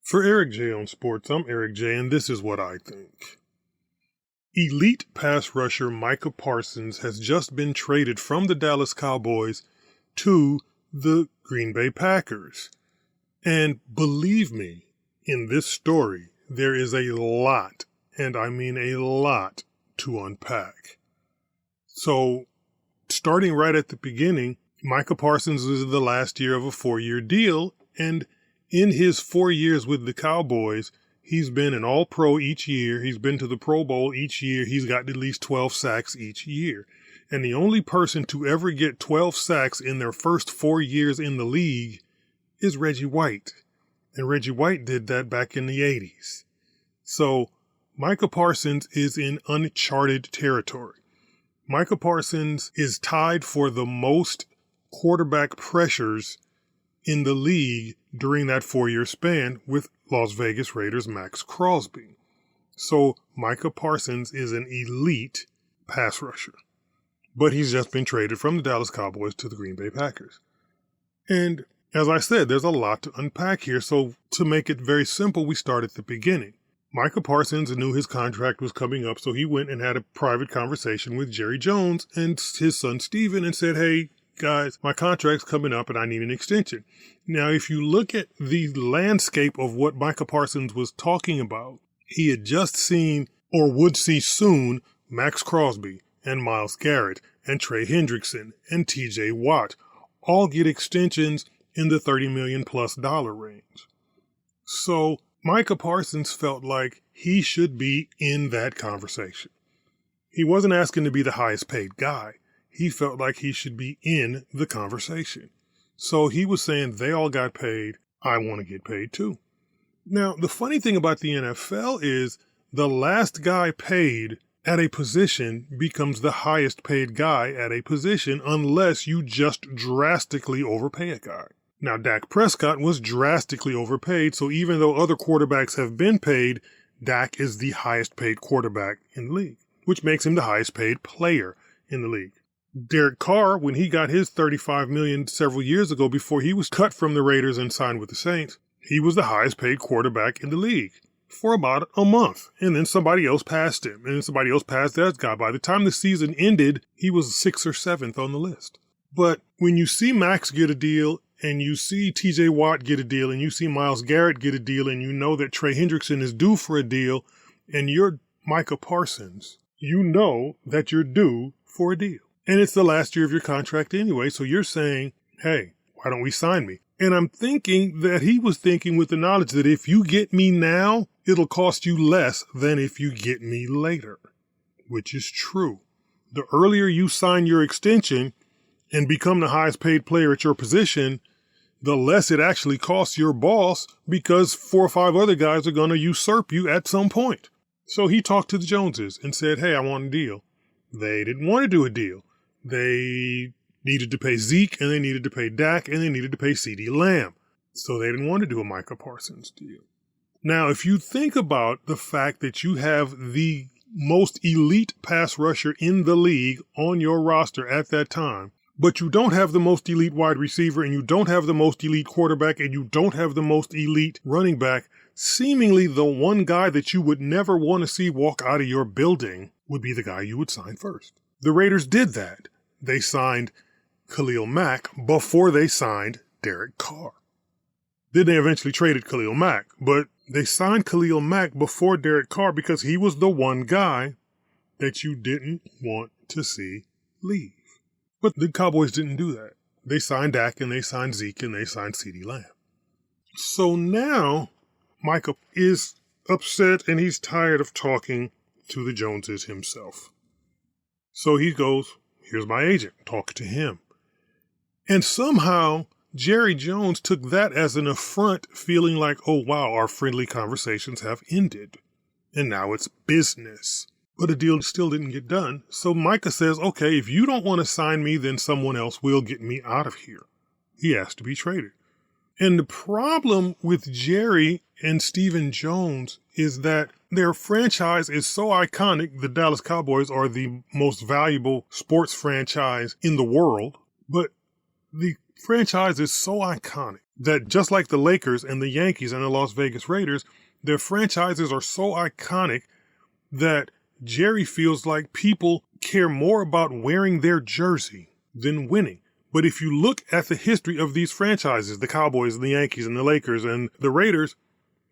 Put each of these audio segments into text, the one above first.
For Eric J on Sports, I'm Eric J, and this is what I think. Elite pass rusher Micah Parsons has just been traded from the Dallas Cowboys to the Green Bay Packers. And believe me, in this story, there is a lot, and I mean a lot, to unpack. So, starting right at the beginning, Micah Parsons is the last year of a 4-year deal, and in his 4 years with the Cowboys, he's been an All-Pro each year. He's been to the Pro Bowl each year. He's gotten at least 12 sacks each year. And the only person to ever get 12 sacks in their first 4 years in the league is Reggie White. And Reggie White did that back in the 80s. So Micah Parsons is in uncharted territory. Micah Parsons is tied for the most quarterback pressures in the league during that 4-year span with Las Vegas Raiders' Max Crosby. So Micah Parsons is an elite pass rusher. But he's just been traded from the Dallas Cowboys to the Green Bay Packers. And as I said, there's a lot to unpack here. So to make it very simple, we start at the beginning. Micah Parsons knew his contract was coming up, so he went and had a private conversation with Jerry Jones and his son Steven and said, "Hey, guys, my contract's coming up and I need an extension." Now, if you look at the landscape of what Micah Parsons was talking about, he had just seen, or would see soon, Max Crosby and Myles Garrett and Trey Hendrickson and TJ Watt all get extensions in the $30 million plus range. So Micah Parsons felt like he should be in that conversation. He wasn't asking to be the highest paid guy. He felt like he should be in the conversation. So he was saying, they all got paid, I want to get paid too. Now, the funny thing about the NFL is the last guy paid at a position becomes the highest paid guy at a position unless you just drastically overpay a guy. Now, Dak Prescott was drastically overpaid, so even though other quarterbacks have been paid, Dak is the highest paid quarterback in the league, which makes him the highest paid player in the league. Derek Carr, when he got his $35 million several years ago before he was cut from the Raiders and signed with the Saints, he was the highest paid quarterback in the league for about a month. And then somebody else passed him, and then somebody else passed that guy. By the time the season ended, he was 6th or 7th on the list. But when you see Max get a deal, and you see TJ Watt get a deal, and you see Myles Garrett get a deal, and you know that Trey Hendrickson is due for a deal, and you're Micah Parsons, you know that you're due for a deal. And it's the last year of your contract anyway, so you're saying, hey, why don't we sign me? And I'm thinking that he was thinking with the knowledge that if you get me now, it'll cost you less than if you get me later, which is true. The earlier you sign your extension and become the highest paid player at your position, the less it actually costs your boss because 4 or 5 other guys are going to usurp you at some point. So he talked to the Joneses and said, hey, I want a deal. They didn't want to do a deal. They needed to pay Zeke, and they needed to pay Dak, and they needed to pay CeeDee Lamb. So they didn't want to do a Micah Parsons deal. Now, if you think about the fact that you have the most elite pass rusher in the league on your roster at that time, but you don't have the most elite wide receiver, and you don't have the most elite quarterback, and you don't have the most elite running back, seemingly the one guy that you would never want to see walk out of your building would be the guy you would sign first. The Raiders did that. They signed Khalil Mack before they signed Derek Carr. Then they eventually traded Khalil Mack, but they signed Khalil Mack before Derek Carr because he was the one guy that you didn't want to see leave. But the Cowboys didn't do that. They signed Dak, and they signed Zeke, and they signed CeeDee Lamb. So now Micah is upset, and he's tired of talking to the Joneses himself. So he goes, here's my agent, talk to him. And somehow Jerry Jones took that as an affront, feeling like, oh wow, our friendly conversations have ended. And now it's business. But a deal still didn't get done. So Micah says, okay, if you don't want to sign me, then someone else will get me out of here. He asked to be traded. And the problem with Jerry and Stephen Jones is that their franchise is so iconic. The Dallas Cowboys are the most valuable sports franchise in the world, but the franchise is so iconic that just like the Lakers and the Yankees and the Las Vegas Raiders, their franchises are so iconic that Jerry feels like people care more about wearing their jersey than winning. But if you look at the history of these franchises, the Cowboys and the Yankees and the Lakers and the Raiders,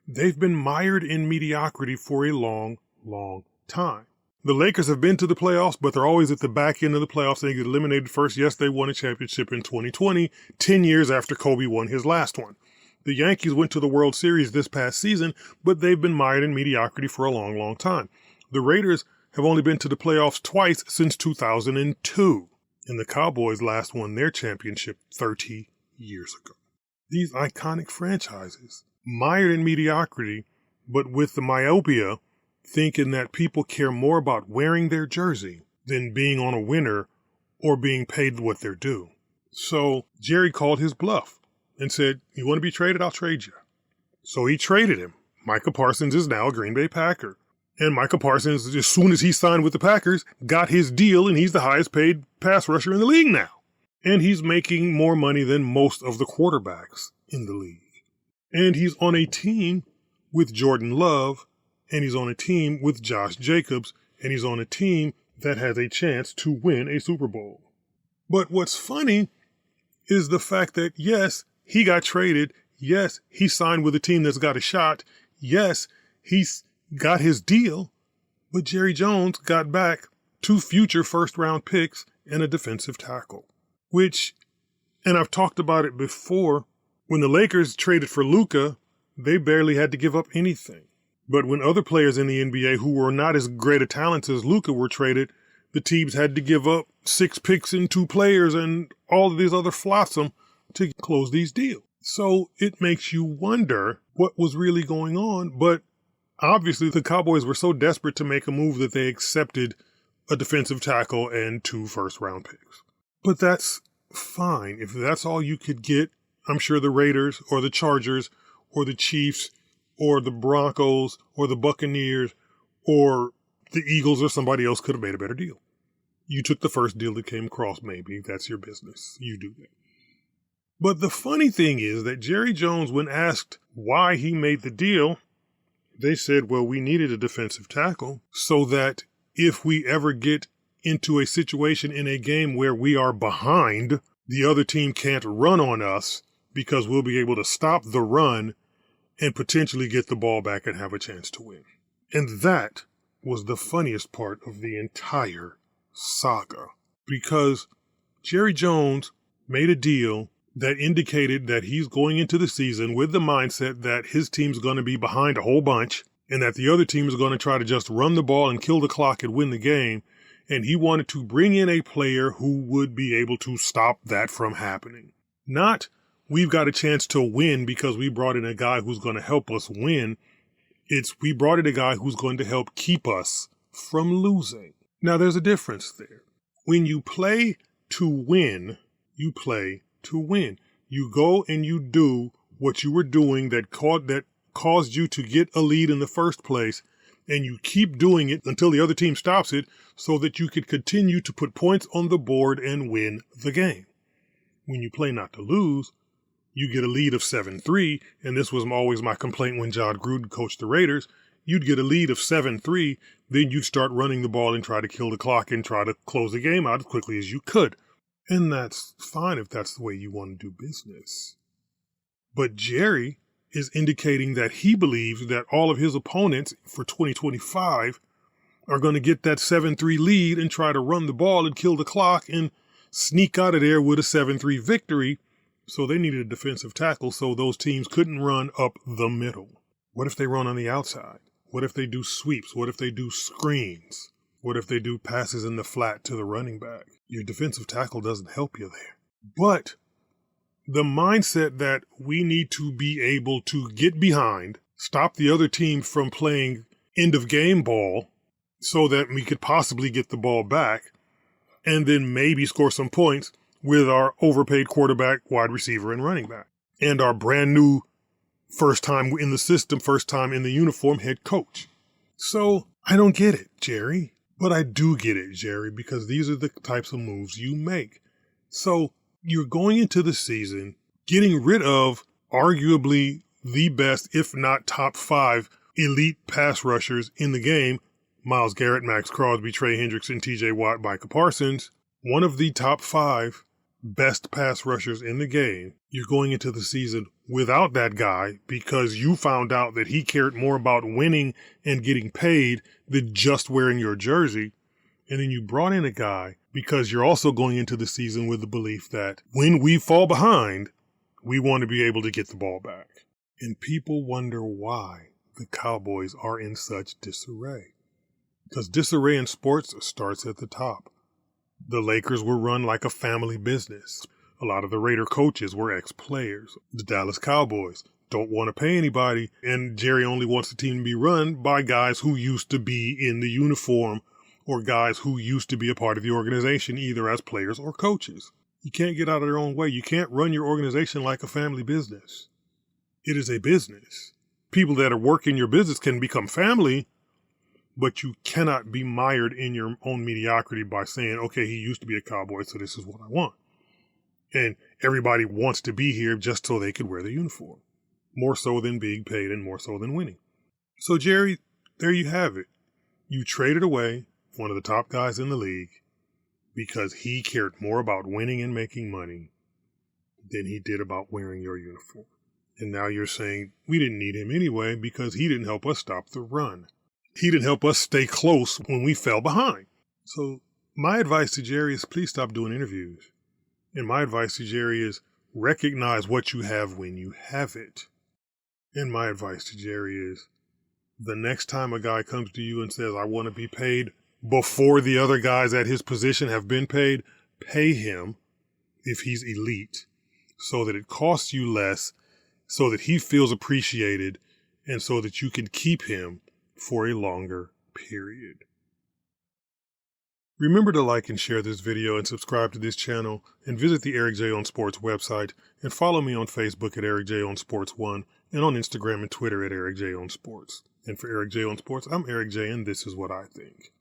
they've been mired in mediocrity for a long, long time. The Lakers have been to the playoffs, but they're always at the back end of the playoffs. They get eliminated first. Yes, they won a championship in 2020, 10 years after Kobe won his last one. The Yankees went to the World Series this past season, but they've been mired in mediocrity for a long, long time. The Raiders have only been to the playoffs twice since 2002, and the Cowboys last won their championship 30 years ago. These iconic franchises, mired in mediocrity, but with the myopia, thinking that people care more about wearing their jersey than being on a winner or being paid what they're due. So Jerry called his bluff and said, "You want to be traded? I'll trade you." So he traded him. Micah Parsons is now a Green Bay Packer. And Micah Parsons, as soon as he signed with the Packers, got his deal, and he's the highest paid pass rusher in the league now. And he's making more money than most of the quarterbacks in the league. And he's on a team with Jordan Love, and he's on a team with Josh Jacobs, and he's on a team that has a chance to win a Super Bowl. But what's funny is the fact that, yes, he got traded. Yes, he signed with a team that's got a shot. Yes, he's got his deal, but Jerry Jones got back 2 future first-round picks and a defensive tackle, which, and I've talked about it before, when the Lakers traded for Luka, they barely had to give up anything. But when other players in the NBA who were not as great a talents as Luka were traded, the teams had to give up 6 picks and 2 players and all of these other flotsam to close these deals. So it makes you wonder what was really going on, but obviously, the Cowboys were so desperate to make a move that they accepted a defensive tackle and 2 first-round picks. But that's fine. If that's all you could get, I'm sure the Raiders or the Chargers or the Chiefs or the Broncos or the Buccaneers or the Eagles or somebody else could have made a better deal. You took the first deal that came across, maybe. That's your business. You do that. But the funny thing is that Jerry Jones, when asked why he made the deal, they said, well, we needed a defensive tackle so that if we ever get into a situation in a game where we are behind, the other team can't run on us because we'll be able to stop the run and potentially get the ball back and have a chance to win. And that was the funniest part of the entire saga, because Jerry Jones made a deal that indicated that he's going into the season with the mindset that his team's going to be behind a whole bunch and that the other team is going to try to just run the ball and kill the clock and win the game. And he wanted to bring in a player who would be able to stop that from happening. Not, we've got a chance to win because we brought in a guy who's going to help us win. It's, we brought in a guy who's going to help keep us from losing. Now, there's a difference there. When you play to win, you play to win. You go and you do what you were doing that caused you to get a lead in the first place, and you keep doing it until the other team stops it so that you could continue to put points on the board and win the game. When you play not to lose, you get a lead of 7-3, and this was always my complaint when John Gruden coached the Raiders. You'd get a lead of 7-3, then you'd start running the ball and try to kill the clock and try to close the game out as quickly as you could. And that's fine if that's the way you want to do business. But Jerry is indicating that he believes that all of his opponents for 2025 are going to get that 7-3 lead and try to run the ball and kill the clock and sneak out of there with a 7-3 victory. So they needed a defensive tackle so those teams couldn't run up the middle. What if they run on the outside? What if they do sweeps? What if they do screens? What if they do passes in the flat to the running back? Your defensive tackle doesn't help you there. But the mindset that we need to be able to get behind, stop the other team from playing end of game ball so that we could possibly get the ball back and then maybe score some points with our overpaid quarterback, wide receiver, and running back, and our brand new first time in the system, first time in the uniform head coach. So I don't get it, Jerry. But I do get it, Jerry, because these are the types of moves you make. So you're going into the season getting rid of arguably the best, if not top 5, elite pass rushers in the game. Myles Garrett, Max Crosby, Trey Hendrickson, TJ Watt, Micah Parsons. One of the top 5 best pass rushers in the game. You're going into the season without that guy because you found out that he cared more about winning and getting paid than just wearing your jersey. And then you brought in a guy because you're also going into the season with the belief that when we fall behind, we want to be able to get the ball back. And people wonder why the Cowboys are in such disarray. Because disarray in sports starts at the top. The Lakers were run like a family business. A lot of the Raider coaches were ex-players. The Dallas Cowboys don't want to pay anybody, and Jerry only wants the team to be run by guys who used to be in the uniform or guys who used to be a part of the organization, either as players or coaches. You can't get out of their own way. You can't run your organization like a family business. It is a business. People that are working your business can become family, but you cannot be mired in your own mediocrity by saying, okay, he used to be a Cowboy, so this is what I want. And everybody wants to be here just so they could wear the uniform. More so than being paid and more so than winning. So, Jerry, there you have it. You traded away one of the top guys in the league because he cared more about winning and making money than he did about wearing your uniform. And now you're saying we didn't need him anyway because he didn't help us stop the run. He didn't help us stay close when we fell behind. So my advice to Jerry is please stop doing interviews. And my advice to Jerry is recognize what you have when you have it. And my advice to Jerry is the next time a guy comes to you and says, I want to be paid before the other guys at his position have been paid, pay him if he's elite so that it costs you less, so that he feels appreciated, and so that you can keep him for a longer period. Remember to like and share this video and subscribe to this channel, and visit the Eric J. on Sports website, and follow me on Facebook at Eric J. on Sports 1, and on Instagram and Twitter at Eric J. on Sports. And for Eric J. on Sports, I'm Eric J., and this is what I think.